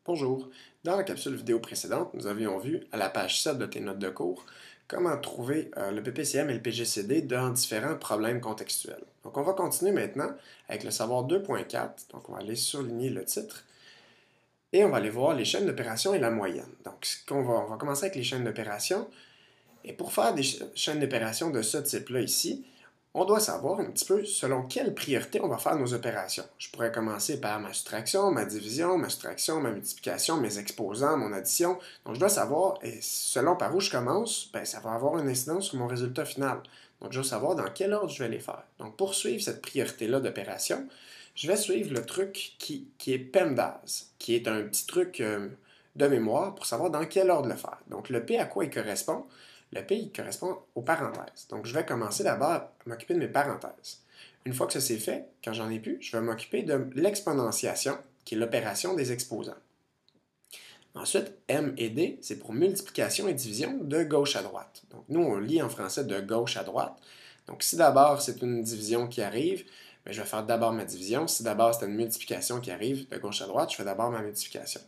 Bonjour. Dans la capsule vidéo précédente, nous avions vu, à la page 7 de tes notes de cours, comment trouver le PPCM et le PGCD dans différents problèmes contextuels. Donc, on va continuer maintenant avec le savoir 2.4. Donc, on va aller souligner le titre et on va aller voir les chaînes d'opération et la moyenne. Donc, on va commencer avec les chaînes d'opération. Et pour faire des chaînes d'opération de ce type-là ici, on doit savoir un petit peu selon quelle priorité on va faire nos opérations. Je pourrais commencer par ma soustraction, ma division, ma soustraction, ma multiplication, mes exposants, mon addition. Donc, je dois savoir, et selon par où je commence, ça va avoir une incidence sur mon résultat final. Donc, je dois savoir dans quel ordre je vais les faire. Donc, pour suivre cette priorité-là d'opération, je vais suivre le truc qui est PEMDAS, qui est un petit truc de mémoire pour savoir dans quel ordre le faire. Donc, le P à quoi il correspond? Le P, il correspond aux parenthèses. Donc, je vais commencer d'abord à m'occuper de mes parenthèses. Une fois que ça c'est fait, quand j'en ai plus, je vais m'occuper de l'exponentiation, qui est l'opération des exposants. Ensuite, M et D, c'est pour multiplication et division de gauche à droite. Donc, nous, on lit en français de gauche à droite. Donc, si d'abord c'est une division qui arrive, je vais faire d'abord ma division. Si d'abord c'est une multiplication qui arrive de gauche à droite, je fais d'abord ma multiplication.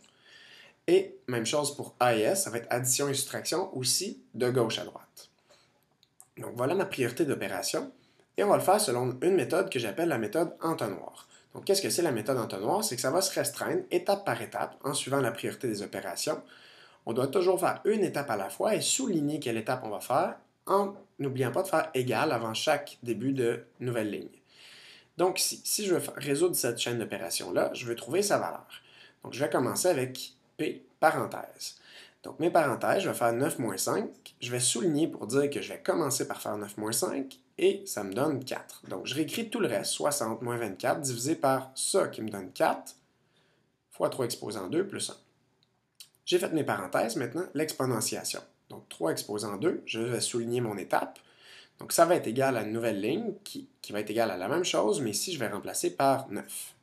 Et même chose pour A et S, ça va être addition et soustraction aussi de gauche à droite. Donc voilà ma priorité d'opération. Et on va le faire selon une méthode que j'appelle la méthode entonnoir. Donc qu'est-ce que c'est la méthode entonnoir? C'est que ça va se restreindre étape par étape en suivant la priorité des opérations. On doit toujours faire une étape à la fois et souligner quelle étape on va faire en n'oubliant pas de faire égal avant chaque début de nouvelle ligne. Donc si je veux résoudre cette chaîne d'opérations-là, je veux trouver sa valeur. Donc je vais commencer avec P, parenthèse. Donc mes parenthèses, je vais faire 9 moins 5. Je vais souligner pour dire que je vais commencer par faire 9 moins 5 et ça me donne 4. Donc je réécris tout le reste, 60 moins 24, divisé par ça qui me donne 4, fois 3 exposant 2 plus 1. J'ai fait mes parenthèses, maintenant l'exponentiation. Donc 3 exposant 2, je vais souligner mon étape. Donc ça va être égal à une nouvelle ligne qui va être égale à la même chose, mais ici je vais remplacer par 9.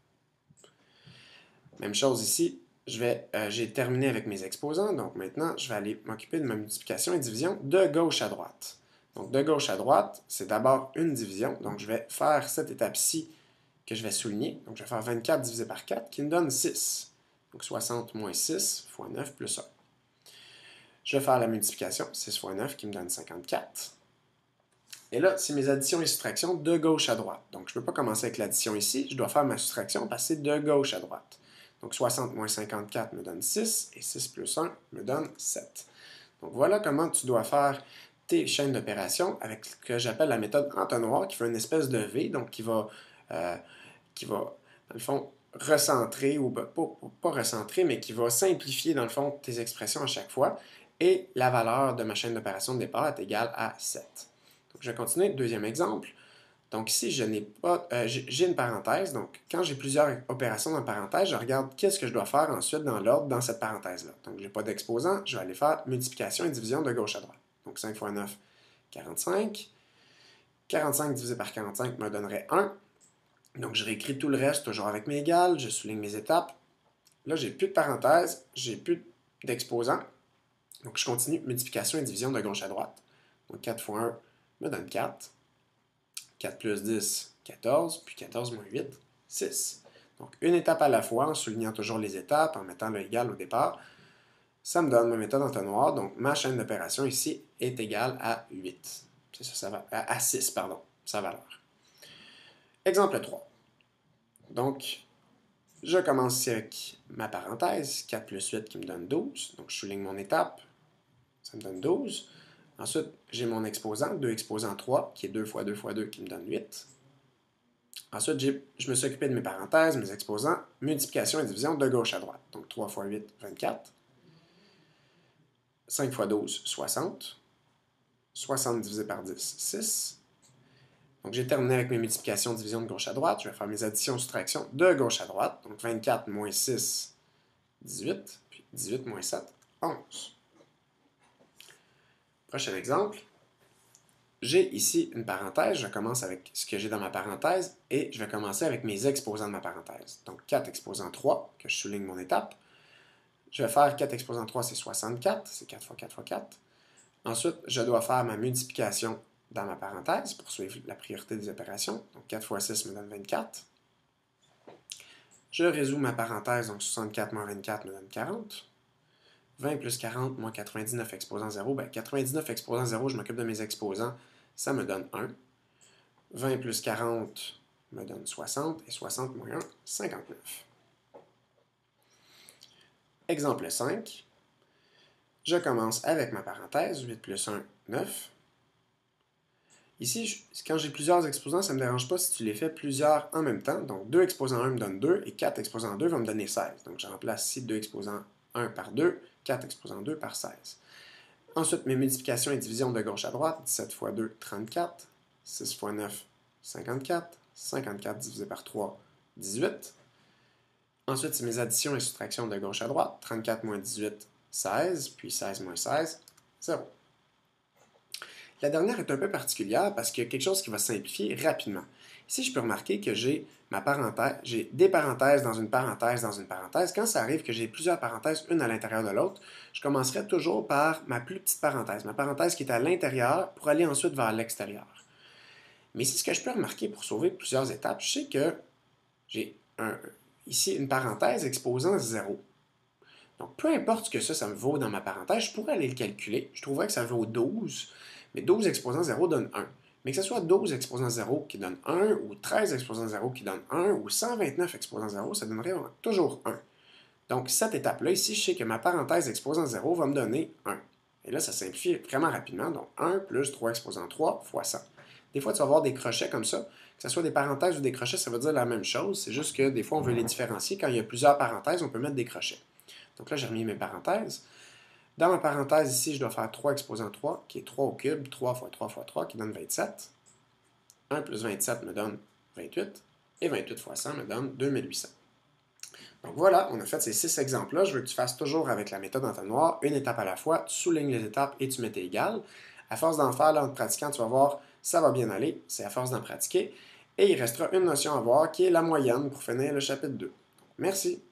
Même chose ici, j'ai terminé avec mes exposants, donc maintenant, je vais aller m'occuper de ma multiplication et division de gauche à droite. Donc, de gauche à droite, c'est d'abord une division. Donc, je vais faire cette étape-ci que je vais souligner. Donc, je vais faire 24 divisé par 4 qui me donne 6. Donc, 60 moins 6 fois 9 plus 1. Je vais faire la multiplication, 6 fois 9 qui me donne 54. Et là, c'est mes additions et soustractions de gauche à droite. Donc, je ne peux pas commencer avec l'addition ici. Je dois faire ma soustraction parce que c'est de gauche à droite. Donc, 60 moins 54 me donne 6 et 6 plus 1 me donne 7. Donc, voilà comment tu dois faire tes chaînes d'opérations avec ce que j'appelle la méthode entonnoir qui fait une espèce de V, donc qui va dans le fond, recentrer, ou pas recentrer, mais qui va simplifier, dans le fond, tes expressions à chaque fois. Et la valeur de ma chaîne d'opération de départ est égale à 7. Donc, je vais continuer. Deuxième exemple. Donc ici, j'ai une parenthèse. Donc, quand j'ai plusieurs opérations dans la parenthèse, je regarde qu'est-ce que je dois faire ensuite dans l'ordre dans cette parenthèse-là. Donc, je n'ai pas d'exposant, je vais aller faire multiplication et division de gauche à droite. Donc, 5 fois 9, 45. 45 divisé par 45 me donnerait 1. Donc, je réécris tout le reste, toujours avec mes égales, je souligne mes étapes. Là, j'ai plus de parenthèse, j'ai plus d'exposant. Donc, je continue multiplication et division de gauche à droite. Donc, 4 fois 1 me donne 4. 4 plus 10, 14, puis 14 moins 8, 6. Donc, une étape à la fois, en soulignant toujours les étapes, en mettant le égal au départ. Ça me donne ma méthode entonnoir. Donc, ma chaîne d'opération ici est égale à 8. C'est ça va, à 6, pardon, sa valeur. Exemple 3. Donc, je commence ici avec ma parenthèse, 4 plus 8 qui me donne 12. Donc, je souligne mon étape, ça me donne 12. Ensuite, j'ai mon exposant, 2 exposant 3, qui est 2 fois 2 fois 2, qui me donne 8. Ensuite, je me suis occupé de mes parenthèses, mes exposants, multiplication et division de gauche à droite. Donc, 3 fois 8, 24. 5 fois 12, 60. 60 divisé par 10, 6. Donc, j'ai terminé avec mes multiplications, division de gauche à droite. Je vais faire mes additions, soustractions de gauche à droite. Donc, 24 moins 6, 18. Puis 18 moins 7, 11. Prochain exemple. J'ai ici une parenthèse. Je commence avec ce que j'ai dans ma parenthèse et je vais commencer avec mes exposants de ma parenthèse. Donc, 4 exposant 3, que je souligne mon étape. Je vais faire 4 exposant 3, c'est 64. C'est 4 fois 4 fois 4. Ensuite, je dois faire ma multiplication dans ma parenthèse pour suivre la priorité des opérations. Donc, 4 fois 6 me donne 24. Je résous ma parenthèse, donc 64 moins 24 me donne 40. 20 plus 40 moins 99 exposant 0, bien 99 exposant 0, je m'occupe de mes exposants, ça me donne 1. 20 plus 40 me donne 60, et 60 moins 1, 59. Exemple 5. Je commence avec ma parenthèse, 8 plus 1, 9. Ici, quand j'ai plusieurs exposants, ça ne me dérange pas si tu les fais plusieurs en même temps. Donc 2 exposant 1 me donne 2, et 4 exposant 2 va me donner 16. Donc je remplace ici 2 exposant 1 par 2, 4 exposant 2 par 16. Ensuite, mes multiplications et divisions de gauche à droite, 17 fois 2, 34, 6 fois 9, 54, 54 divisé par 3, 18. Ensuite, c'est mes additions et soustractions de gauche à droite, 34 moins 18, 16, puis 16 moins 16, 0. La dernière est un peu particulière parce qu'il y a quelque chose qui va simplifier rapidement. Ici, je peux remarquer que j'ai des parenthèses dans une parenthèse dans une parenthèse. Quand ça arrive que j'ai plusieurs parenthèses, une à l'intérieur de l'autre, je commencerai toujours par ma plus petite parenthèse, ma parenthèse qui est à l'intérieur pour aller ensuite vers l'extérieur. Mais ici, ce que je peux remarquer pour sauver plusieurs étapes, je sais que j'ai ici une parenthèse exposant 0. Donc, peu importe ce que ça me vaut dans ma parenthèse, je pourrais aller le calculer. Je trouverais que ça vaut 12, mais 12 exposant 0 donne 1. Mais que ce soit 12 exposant 0 qui donne 1, ou 13 exposant 0 qui donne 1, ou 129 exposant 0, ça donnerait toujours 1. Donc, cette étape-là, ici, je sais que ma parenthèse exposant 0 va me donner 1. Et là, ça simplifie vraiment rapidement. Donc, 1 plus 3 exposant 3 fois 100. Des fois, tu vas avoir des crochets comme ça. Que ce soit des parenthèses ou des crochets, ça veut dire la même chose. C'est juste que des fois, on veut les différencier. Quand il y a plusieurs parenthèses, on peut mettre des crochets. Donc là, j'ai remis mes parenthèses. Dans ma parenthèse ici, je dois faire 3 exposant 3, qui est 3 au cube, 3 fois 3 fois 3, qui donne 27. 1 plus 27 me donne 28. Et 28 fois 100 me donne 2800. Donc voilà, on a fait ces 6 exemples-là. Je veux que tu fasses toujours avec la méthode entonnoir, une étape à la fois, tu soulignes les étapes et tu mets tes égales. À force d'en faire, là, en te pratiquant, tu vas voir, ça va bien aller. C'est à force d'en pratiquer. Et il restera une notion à voir qui est la moyenne pour finir le chapitre 2. Merci.